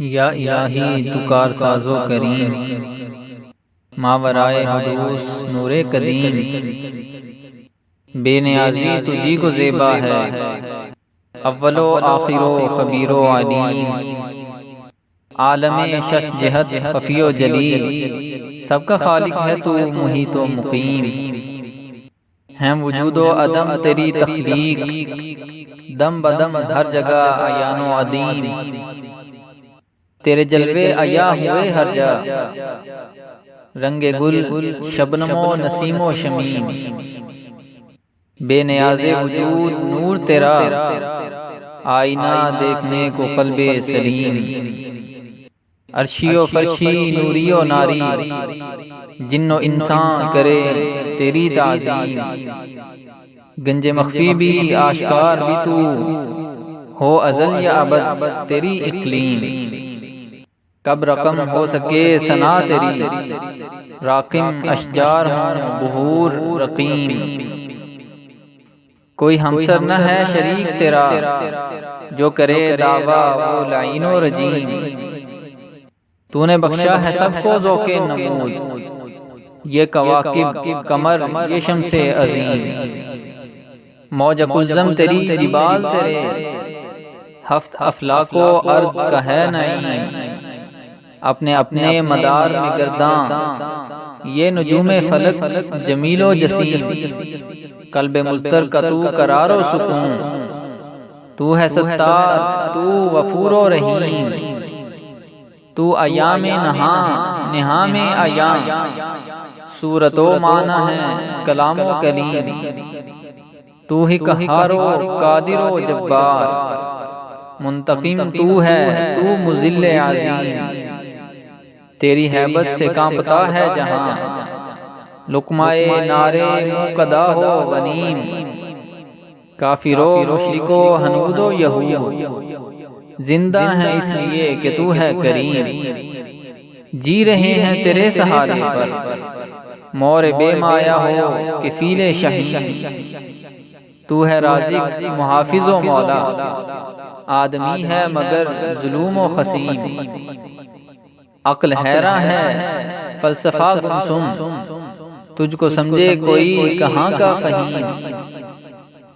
یا الہی تو کار ساز و کریم، ماورائے حدوث نور قدیم، بے نیازی تجھی کو زیبا ہے، اول و آخر و خبیر و علیم، عالم شش جہت خفی و جلی، سب کا خالق ہے تو محیط و مقیم، ہیں وجود و عدم تیری تخلیق، دم بدم ہر جگہ عیان و عدیم، تیرے جلوے عیا ہوئے ہر جا، رنگ گل شبنم و نسیم و شمیم، بے نیاز وجود نور تیرا، آئینہ دیکھنے کو قلب سلیم، عرشی و فرشی نوری و ناری، جن و انسان کرے تیری تعظیم، گنج مخفی بھی آشکار بھی تو، ہو ازل یا ابد تیری اقلیم، کب رقم ہو سکے ثنا تیری، راقم اشجار ہوں بحور رقیم، کوئی ہمسر نہ ہے شریک تیرا، جو کرے دعویٰ وہ لعین و رجیم، تو نے بخشا ہے سب کو ذوق نمود، یہ کواکب قمر یہ شمس عظیم، موج کلزم تیری جبال تیرے، ہفت افلاک و ارض کا ہے نعیم، اپنے اپنے مدار میں گرداں، یہ نجوم فلک جمیل و جسیم، قلب مضطر کا تو قرار و سکون، تو ہے ستار تو غفور و رحیم، تو ایام نہا میں ایام، صورت و معنی ہے کلام و کلیم، تو ہی قہار و قادر و جبار، منتقم تو ہے تو مذل عظیم، تیری ہیبت سے کانپتا ہے جہاں، لقمائے نارے موقدا ہو غنیم، کافر و مشرک و ہنود و یہود، زندہ ہیں اس لیے کہ تو ہے کریم، جی رہے ہیں تیرے سہارے پر، مور بے مایا ہو کفیل شہین، تو ہے رازق محافظ و مولا، آدمی ہے مگر ظلوم و خصیم، عقل حیراں ہے فلسفہ گمسم، تجھ کو سمجھے کوئی کہاں کا فہیم،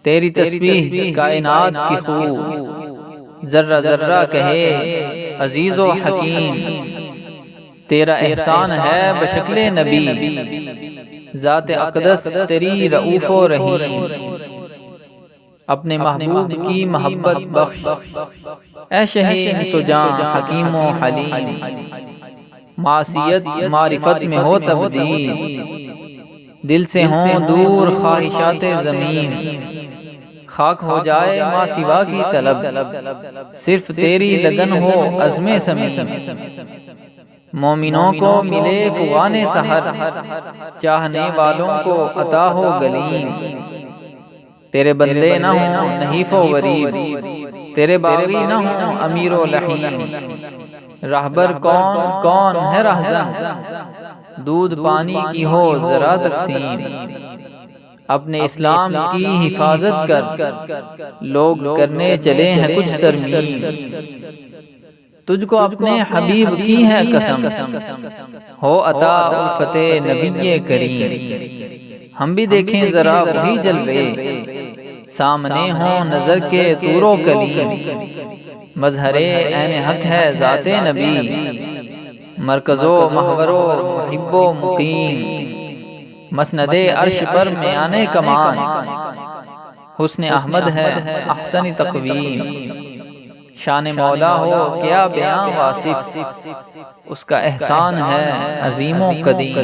تیری تسبیح کائنات کی خوب، ذرہ ذرہ کہے عزیز و حکیم، تیرا احسان ہے بشکل نبی، ذات اقدس تیری رؤوف و رحیم، اپنے محبوب کی محبت بخش، اے شہین سجاں حکیم و حلیم، معصیت معرفت میں ہو تبدیل، دل سے ہوں دور خواہشات زمین، خاک ہو جائے ما سوا کی طلب، صرف تیری لگن ہو عزم سمیم، مومنوں کو ملے فغان سحر، چاہنے والوں کو عطا ہو گلیم، تیرے بندے نہ ہوں نحیف و غریب، تیرے باغی نہ ہوں امیر و لحیم، رہبر کون ہے رہزن، دودھ پانی کی ہو ذرا تقسیم، اپنے اسلام کی حفاظت کر، لوگ کرنے چلے ہیں کچھ ترمیم، تجھ کو اپنے حبیب کی ہے قسم، ہو عطا الفت نبی کریم، ہم بھی دیکھیں ذرا وہی جلوے، سامنے ہوں نظر کے طور و کلیم، مظہر عین حق ہے ذات نبی، مرکز و محور و محب و مقیم، مسند عرش پر میان کمان، حسن احمد ہے احسن تقویم، شان مولا ہو کیا بیان واصف، اس کا احسان ہے عظیم و قدیم۔